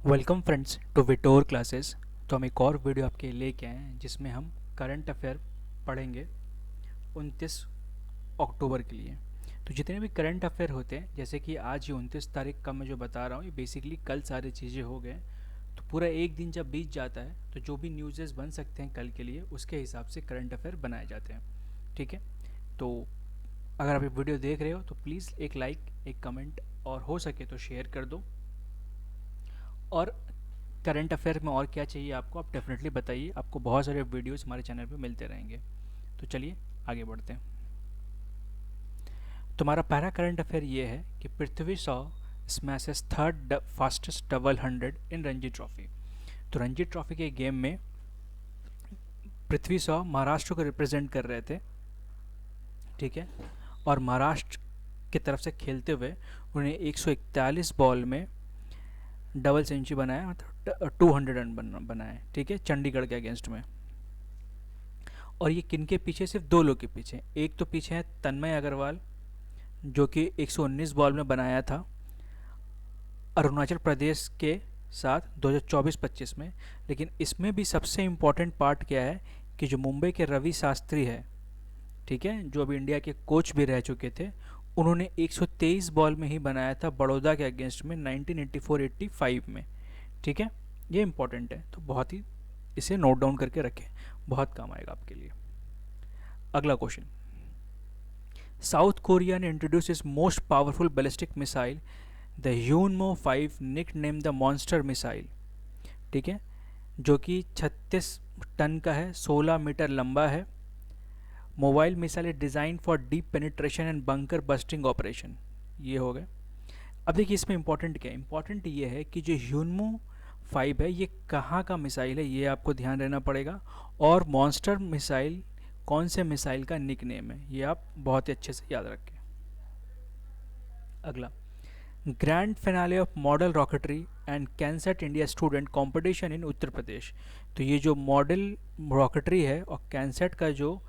Welcome friends to विटोर classes. तो हम एक और वीडियो आपके लिए लेके आए हैं जिसमें हम करंट अफेयर पढ़ेंगे 29 अक्टूबर के लिए। तो जितने भी करंट अफेयर होते हैं, जैसे कि आज ये 29 तारीख का मैं जो बता रहा हूँ, ये बेसिकली कल सारी चीज़ें हो गए। तो पूरा एक दिन जब बीत जाता है तो जो भी न्यूज़ेस बन सकते हैं कल के लिए, उसके हिसाब से करंट अफेयर बनाए जाते हैं। ठीक है, तो अगर आप ये वीडियो देख रहे हो तो प्लीज़ एक लाइक, एक कमेंट और हो सके तो शेयर कर दो। और करंट अफेयर में और क्या चाहिए आपको, आप डेफिनेटली बताइए। आपको बहुत सारे वीडियोस हमारे चैनल पे मिलते रहेंगे। तो चलिए आगे बढ़ते हैं। तुम्हारा पहला करंट अफेयर ये है कि Prithvi Shaw smashes third fastest double 100 in Ranji trophy. तो रणजी ट्रॉफी के गेम में पृथ्वी शॉ महाराष्ट्र को रिप्रेजेंट कर रहे थे। ठीक है, और महाराष्ट्र की तरफ से खेलते हुए उन्हें 141 बॉल में डबल सेंचुरी बनाया, मतलब 200 रन बनाए। ठीक है, चंडीगढ़ के अगेंस्ट में। और ये किन के पीछे? सिर्फ दो लोग के पीछे। एक तो पीछे है तन्मय अग्रवाल, जो कि 119 बॉल में बनाया था अरुणाचल प्रदेश के साथ 2024-25 में। लेकिन इसमें भी सबसे इम्पॉर्टेंट पार्ट क्या है कि जो मुंबई के रवि शास्त्री है, ठीक है, जो अभी इंडिया के कोच भी रह चुके थे, उन्होंने 123 बॉल में ही बनाया था बड़ौदा के अगेंस्ट में 1984-85 में। ठीक है, ये इंपॉर्टेंट है, तो बहुत ही इसे नोट डाउन करके रखें, बहुत काम आएगा आपके लिए। अगला क्वेश्चन, साउथ कोरिया ने introduce is most powerful ballistic missile the Hyunmoo 5 nickname the monster missile. ठीक है, जो कि 36 टन का है, 16 मीटर लंबा है। Mobile missile is design for deep penetration and bunker busting operation. ये हो गए। अब देखिए इसमें इंपॉर्टेंट क्या है? इंपॉर्टेंट ये है कि जो ह्यूनमो 5 है, ये कहाँ का मिसाइल है, ये आपको ध्यान रहना पड़ेगा। और मॉन्स्टर मिसाइल कौन से मिसाइल का निक नेम है, ये आप बहुत ही अच्छे से याद रखें। अगला, grand finale of model rocketry and cansat India student competition in Uttar Pradesh. तो ये जो मॉडल रॉकेटरी है और कैंसेट का जो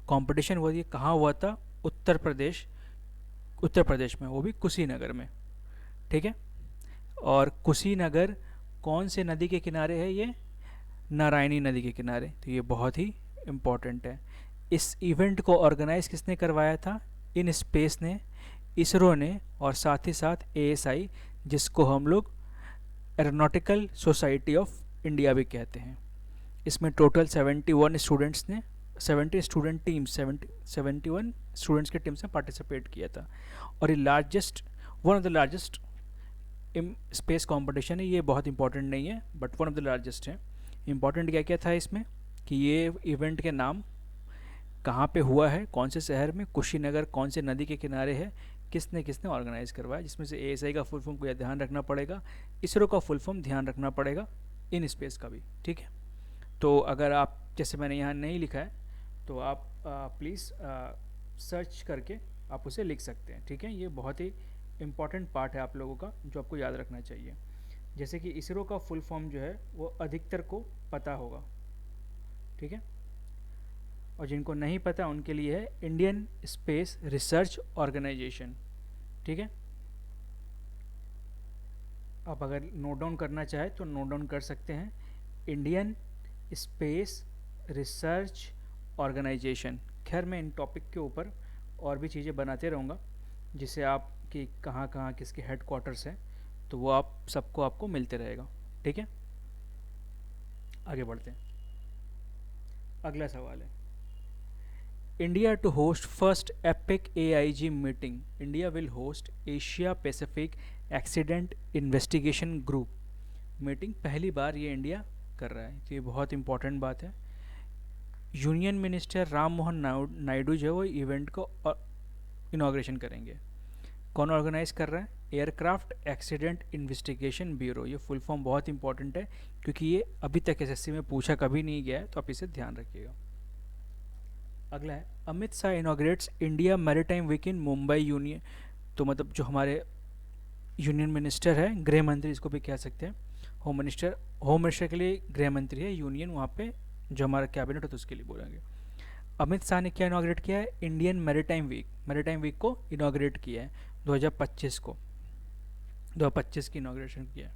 कंपटीशन हुआ, ये कहाँ हुआ था? उत्तर प्रदेश, उत्तर प्रदेश में, वो भी कुशीनगर में। ठीक है, और कुशीनगर कौन से नदी के किनारे है? ये नारायणी नदी के किनारे। तो ये बहुत ही इम्पोर्टेंट है। इस इवेंट को ऑर्गेनाइज किसने करवाया था? इन स्पेस ने, इसरो ने, और साथ ही साथ एएसआई, जिसको हम लोग एरोनॉटिकल सोसाइटी ऑफ इंडिया भी कहते हैं। इसमें टोटल 71 स्टूडेंट्स ने, 70 स्टूडेंट टीम, 71 स्टूडेंट्स की टीम से पार्टिसिपेट किया था। और ये largest, one of the largest space competition है। ये बहुत इंपॉर्टेंट नहीं है, but one of the largest है। इंपॉर्टेंट क्या क्या था इसमें कि ये इवेंट के नाम कहाँ पे हुआ है, कौन से शहर में, कुशीनगर कौन से नदी के किनारे है, किसने किसने ऑर्गेनाइज करवाया, जिसमें से एएसआई का फुल फॉर्म को ध्यान रखना पड़ेगा, इसरो का फुल फॉर्म ध्यान रखना पड़ेगा, इन स्पेस का भी। ठीक है, तो अगर आप, जैसे मैंने यहाँ नहीं लिखा है, तो आप प्लीज़ सर्च करके आप उसे लिख सकते हैं। ठीक है, ये बहुत ही इम्पॉर्टेंट पार्ट है आप लोगों का, जो आपको याद रखना चाहिए। जैसे कि इसरो का फुल फॉर्म जो है वो अधिकतर को पता होगा। ठीक है, और जिनको नहीं पता उनके लिए है इंडियन स्पेस रिसर्च ऑर्गेनाइजेशन। ठीक है, आप अगर नोट डाउन करना चाहे तो नोट डाउन कर सकते हैं, इंडियन स्पेस रिसर्च ऑर्गेनाइजेशन। खैर मैं इन टॉपिक के ऊपर और भी चीज़ें बनाते रहूँगा, जिससे आप कि कहाँ कहाँ किसके हेड क्वार्टर्स हैं, तो वो आप सबको आपको मिलते रहेगा। ठीक है, आगे बढ़ते हैं। अगला सवाल है, India to host first APAC AIG meeting. India will host Asia Pacific accident investigation group meeting. पहली बार ये इंडिया कर रहा है, तो ये बहुत इंपॉर्टेंट बात है। यूनियन मिनिस्टर राम मोहन नायडू जो है वो इवेंट को इनाग्रेशन करेंगे। कौन ऑर्गेनाइज कर रहा है? Aircraft accident investigation bureau. ये फुल फॉर्म बहुत इंपॉर्टेंट है, क्योंकि ये अभी तक एसएससी में पूछा कभी नहीं गया है, तो आप इसे ध्यान रखिएगा। अगला है, Amit Shah inaugurates India maritime week in Mumbai union. तो मतलब जो हमारे यूनियन मिनिस्टर है, गृह मंत्री इसको भी कह सकते हैं, होम मिनिस्टर, होम मिनिस्टर के लिए गृह मंत्री है, यूनियन वहाँ पे जो हमारा कैबिनेट है तो उसके लिए बोलेंगे। अमित शाह ने क्या इनाग्रेट किया है? Indian maritime week, maritime week को इनाग्रेट किया है 2025 को, 2025 की इनाग्रेशन किया है।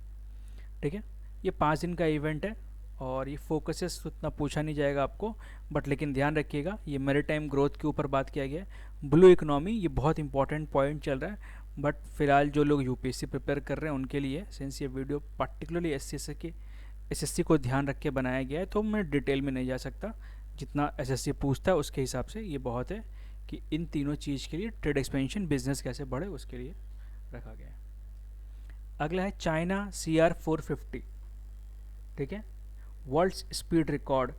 ठीक है। ये 5 दिन का इवेंट है और ये फोकसेस उतना पूछा नहीं जाएगा आपको, बट लेकिन ध्यान रखिएगा ये मैरीटाइम ग्रोथ के ऊपर बात किया गया है। ब्लू इकोनॉमी ये बहुत इंपॉर्टेंट पॉइंट चल रहा है, बट फिलहाल जो लोग यूपीएससी प्रिपेयर कर रहे हैं उनके लिए, सिंस ये वीडियो पर्टिकुलरली एसएससी को ध्यान रख के बनाया गया है, तो मैं डिटेल में नहीं जा सकता। जितना एसएससी पूछता है उसके हिसाब से ये बहुत है कि इन तीनों चीज़ के लिए ट्रेड एक्सपेंशन बिजनेस कैसे बढ़े उसके लिए रखा गया है। अगला है चाइना CR450, ठीक है। वर्ल्ड स्पीड रिकॉर्ड,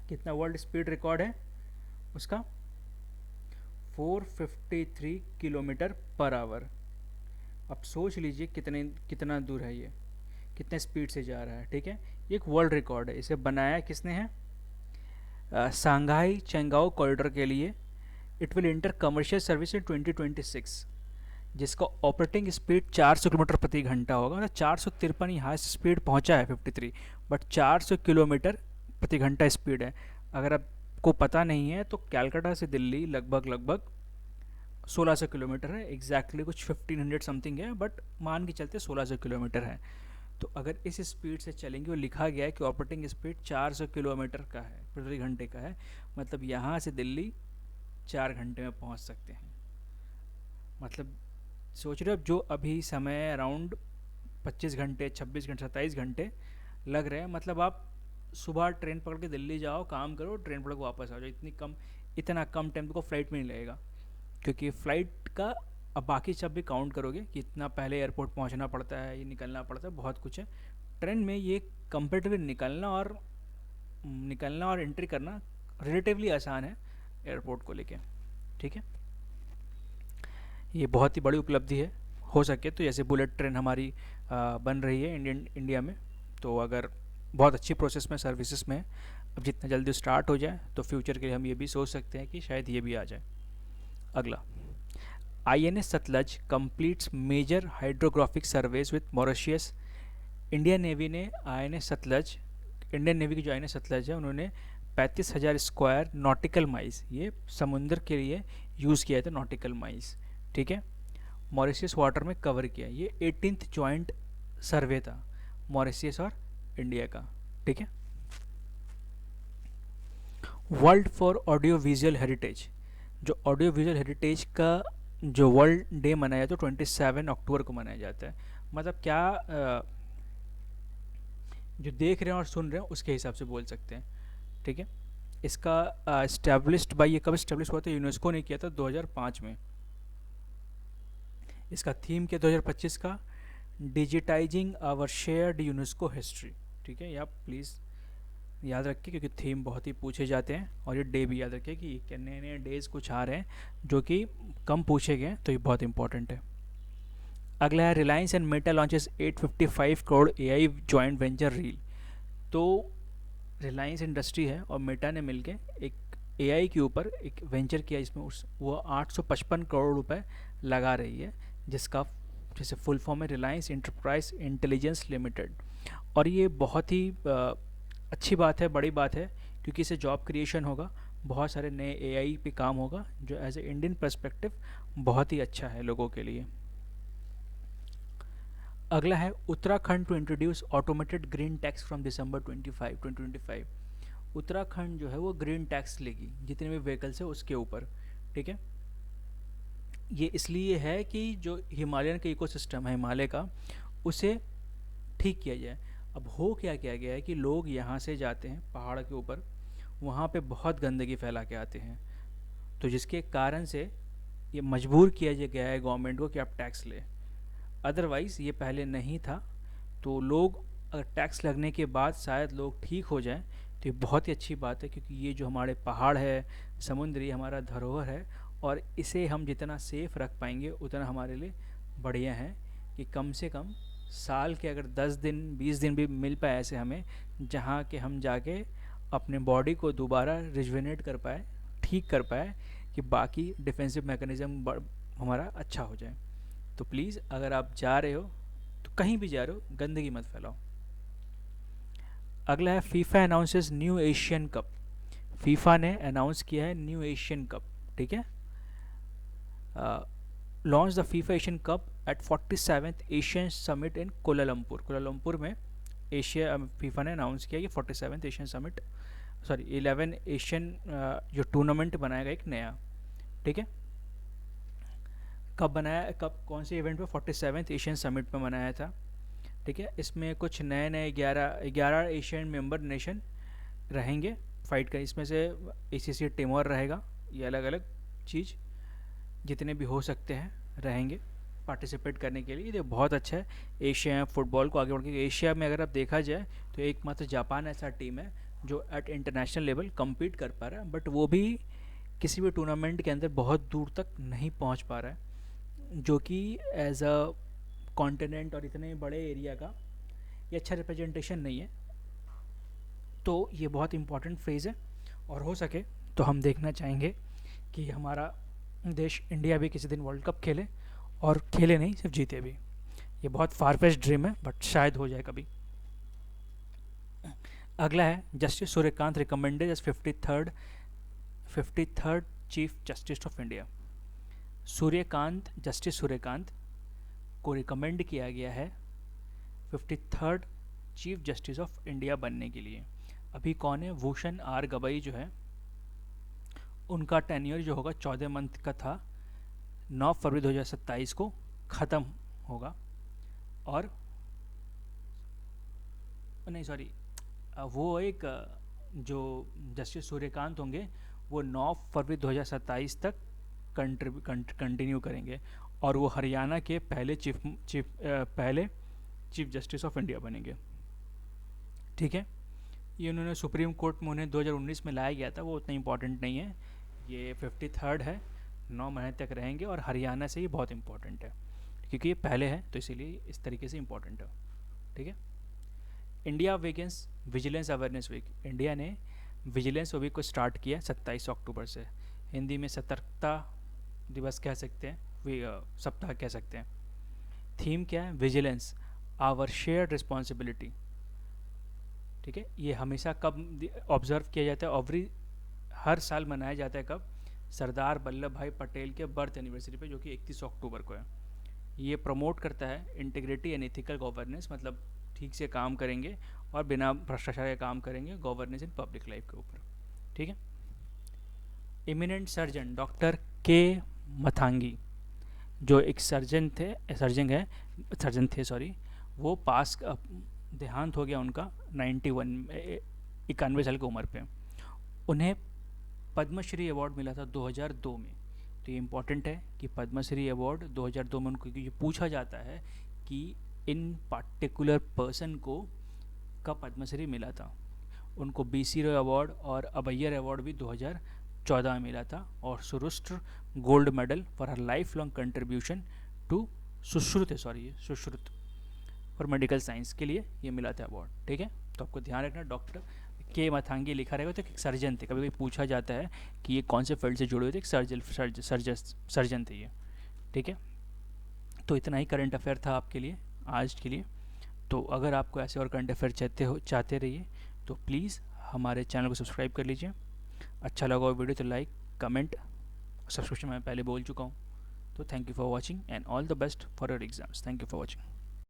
कितना वर्ल्ड स्पीड रिकॉर्ड है उसका? 453 किलोमीटर पर आवर। अब सोच लीजिए कितना दूर है ये, कितने स्पीड से जा रहा है, ठीक है। ये एक वर्ल्ड रिकॉर्ड है। इसे बनाया किसने है? सांघाई चेंगाओ कॉरिडोर के लिए। It will inter commercial service in 2026, जिसका ऑपरेटिंग स्पीड 400 किलोमीटर प्रति घंटा होगा। मतलब 453 हाईएस्ट स्पीड पहुंचा है 53, बट 400 किलोमीटर प्रति घंटा स्पीड है। अगर आपको पता नहीं है तो कैलकाटा से दिल्ली लगभग 1600 किलोमीटर है। एग्जैक्टली कुछ 1500 समथिंग है, बट मान के चलते 1600 किलोमीटर है। तो अगर इस स्पीड से चलेंगे, वो लिखा गया है कि ऑपरेटिंग स्पीड 400 किलोमीटर का है, प्रति घंटे का है। मतलब यहाँ से दिल्ली 4 घंटे में पहुँच सकते हैं। मतलब सोच रहे हो, जो अभी समय अराउंड 25 घंटे 26 घंटे 27 घंटे लग रहे हैं, मतलब आप सुबह ट्रेन पकड़ के दिल्ली जाओ, काम करो, ट्रेन पकड़ के वापस आ जाओ। इतना कम टाइम को फ्लाइट में नहीं लगेगा, क्योंकि फ़्लाइट का अब बाकी सब भी काउंट करोगे कि इतना पहले एयरपोर्ट पहुंचना पड़ता है, ये निकलना पड़ता है, बहुत कुछ है। ट्रेन में ये कंपेरेटिवली निकलना और एंट्री करना रिलेटिवली आसान है एयरपोर्ट को लेके, ठीक है। ये बहुत ही बड़ी उपलब्धि है। हो सके तो जैसे बुलेट ट्रेन हमारी बन रही है इंडिया में, तो अगर बहुत अच्छी प्रोसेस में, सर्विसेज में, अब जितना जल्दी स्टार्ट हो जाए तो फ्यूचर के लिए हम ये भी सोच सकते हैं कि शायद ये भी आ जाए। अगला, INS Sutlej completes major hydrographic surveys with Mauritius. Indian navy ने इंडियन नेवी की जो INS सतलज है, उन्होंने 35,000 स्क्वायर नॉटिकल माइल्स, ये समुद्र के लिए यूज़ किया था, नॉटिकल माइल्स, ठीक है, मॉरिशियस वाटर में कवर किया। ये 18th जॉइंट सर्वे था मॉरिशियस और इंडिया का, ठीक है। World for audio visual heritage, जो ऑडियो विजुअल हेरिटेज का जो वर्ल्ड डे मनाया तो 27 अक्टूबर को मनाया जाता है। मतलब क्या जो देख रहे हैं और सुन रहे हैं उसके हिसाब से बोल सकते हैं, ठीक है। इसका इस्टेब्लिश्ड बाई, ये कब इस्टेब्लिश हुआ था? यूनेस्को ने किया था 2005 में। इसका थीम क्या 2025 का? Digitising our shared UNESCO history, ठीक है। ये आप प्लीज़ याद रखिए, क्योंकि थीम बहुत ही पूछे जाते हैं, और ये डे भी याद रखिए कि नए नए डेज कुछ आ रहे हैं जो कि कम पूछे गए हैं, तो ये बहुत इंपॉर्टेंट है। अगला है Reliance and Meta launches 855 crore AI joint venture reel. तो रिलायंस इंडस्ट्री है और मेटा ने मिलके एक AI के ऊपर एक वेंचर किया, इसमें वो 855 करोड़ रुपए लगा रही है, जिसका जैसे फुल फॉर्म है रिलायंस इंटरप्राइज इंटेलिजेंस लिमिटेड। और ये बहुत ही अच्छी बात है, बड़ी बात है, क्योंकि इससे जॉब क्रिएशन होगा, बहुत सारे नए AI पे काम होगा, जो एज ए इंडियन पर्सपेक्टिव बहुत ही अच्छा है लोगों के लिए। अगला है Uttarakhand to introduce automated green tax from December 2025। Uttarakhand जो है वो ग्रीन टैक्स लेगी जितने भी व्हीकल्स है उसके ऊपर, ठीक है। ये इसलिए है कि जो हिमालयन का इकोसिस्टम है हिमालय का, उसे ठीक किया जाए। अब हो क्या किया गया है कि लोग यहाँ से जाते हैं पहाड़ के ऊपर, वहाँ पे बहुत गंदगी फैला के आते हैं, तो जिसके कारण से ये मजबूर किया गया है गवर्नमेंट को कि आप टैक्स ले। अदरवाइज़ ये पहले नहीं था, तो लोग अगर टैक्स लगने के बाद शायद लोग ठीक हो जाएं, तो ये बहुत ही अच्छी बात है, क्योंकि ये जो हमारे पहाड़ है, समुद्री हमारा धरोहर है, और इसे हम जितना सेफ़ रख पाएंगे उतना हमारे लिए बढ़िया है। कि कम से कम साल के अगर 10 दिन 20 दिन भी मिल पाए ऐसे हमें, जहाँ के हम जाके अपने बॉडी को दोबारा रिजुवेनेट कर पाए, ठीक कर पाए, कि बाकी डिफेंसिव मैकेनिज़्म हमारा अच्छा हो जाए। तो प्लीज़ अगर आप जा रहे हो तो कहीं भी जा रहे हो गंदगी मत फैलाओ। अगला है FIFA announces new Asian cup. FIFA ने अनाउंस किया है न्यू एशियन कप, ठीक है। Launch the FIFA Asian cup at 47th Asian summit in Kuala Lumpur. Kuala Lumpur में एशिया फीफा ने अनाउंस किया कि 47th Asian summit, sorry 11 Asian जो टूर्नामेंट बनाएगा एक नया, ठीक है। कब बनाया, कब कौन से इवेंट पे? 47th एशियन समिट में बनाया था, ठीक है। इसमें कुछ नए नए 11 एशियन मेंबर नेशन रहेंगे फाइट का। इसमें से ACC टिमोर रहेगा, ये अलग अलग चीज़ जितने भी हो सकते हैं रहेंगे पार्टिसिपेट करने के लिए। ये बहुत अच्छा है एशिया फुटबॉल को आगे बढ़ के। एशिया में अगर आप देखा जाए तो एकमात्र जापान ऐसा टीम है जो एट इंटरनेशनल लेवल कम्पीट कर पा रहा है, बट वो भी किसी भी टूर्नामेंट के अंदर बहुत दूर तक नहीं पहुंच पा रहा है, जो कि एज अ कॉन्टिनेंट और इतने बड़े एरिया का ये अच्छा रिप्रेजेंटेशन नहीं है। तो ये बहुत इम्पॉर्टेंट फेज़ है, और हो सके तो हम देखना चाहेंगे कि हमारा देश इंडिया भी किसी दिन वर्ल्ड कप खेले, और खेले नहीं सिर्फ जीते भी। ये बहुत फारफेस्ट ड्रीम है, बट शायद हो जाए कभी। अगला है justice Surya Kant recommended as 53rd chief justice of India. Justice Surya Kant को रिकमेंड किया गया है 53rd chief justice of India बनने के लिए। अभी कौन है? भूषण आर गवई जो है, उनका टेन्योर जो होगा 14 मंथ का था, 9 फरवरी 2027 को ख़त्म होगा। और नहीं सॉरी, वो एक जो जस्टिस सूर्यकांत होंगे वो 9 फरवरी 2027 तक कंटिन्यू करेंगे, और वो हरियाणा के पहले चीफ जस्टिस ऑफ इंडिया बनेंगे, ठीक है। ये उन्होंने सुप्रीम कोर्ट में उन्हें 2019 में लाया गया था, वो उतना इंपॉर्टेंट नहीं है। ये 53rd है, 9 महीने तक रहेंगे, और हरियाणा से ये बहुत इंपॉर्टेंट है क्योंकि ये पहले है, तो इसीलिए इस तरीके से इंपॉर्टेंट है, ठीक है। इंडिया विगेंस विजिलेंस अवेयरनेस वीक। इंडिया ने विजिलेंस वीक को स्टार्ट किया 27 अक्टूबर से। हिंदी में सतर्कता दिवस कह सकते हैं, सप्ताह कह सकते हैं। थीम क्या है? विजिलेंस, आवर शेयर्ड रिस्पॉन्सिबिलिटी, ठीक है। ये हमेशा कब ऑब्जर्व किया जाता है? हर साल मनाया जाता है कब? सरदार वल्लभ भाई पटेल के बर्थ एनिवर्सरी पे, जो कि 31 अक्टूबर को है। ये प्रमोट करता है इंटीग्रिटी एंड एथिकल गवर्नेंस, मतलब ठीक से काम करेंगे और बिना भ्रष्टाचार के काम करेंगे गवर्नेंस इन पब्लिक लाइफ के ऊपर, ठीक है। इमिनेंट सर्जन डॉक्टर के मथांगी, जो एक सर्जन थे सॉरी, वो देहांत हो गया उनका 91 साल की उम्र पे। उन्हें पद्मश्री अवार्ड मिला था 2002 में। तो ये इम्पॉर्टेंट है कि पद्मश्री अवार्ड 2002 में उनको ये पूछा जाता है कि इन पार्टिकुलर पर्सन को कब पद्मश्री मिला था। उनको BC रॉय अवार्ड और अबैयर अवार्ड भी 2014 में मिला था, और Sushruta gold medal for her lifelong contribution to Sushruta for medical science के लिए ये मिला था अवार्ड, ठीक है। तो आपको ध्यान रखना, डॉक्टर के मथांगी लिखा रहेगा तो एक सर्जन थे। कभी कभी पूछा जाता है कि ये कौन से फील्ड से जुड़े हुए थे, एक सर्जन थे ये, ठीक है। तो इतना ही करंट अफेयर था आपके लिए आज के लिए। तो अगर आपको ऐसे और करंट अफेयर चाहते रहिए तो प्लीज़ हमारे चैनल को सब्सक्राइब कर लीजिए। अच्छा लगा हो वीडियो तो लाइक, कमेंट, सब्सक्रिप्शन मैं पहले बोल चुका हूँ। तो thank you for watching and all the best for your exams. Thank you for watching.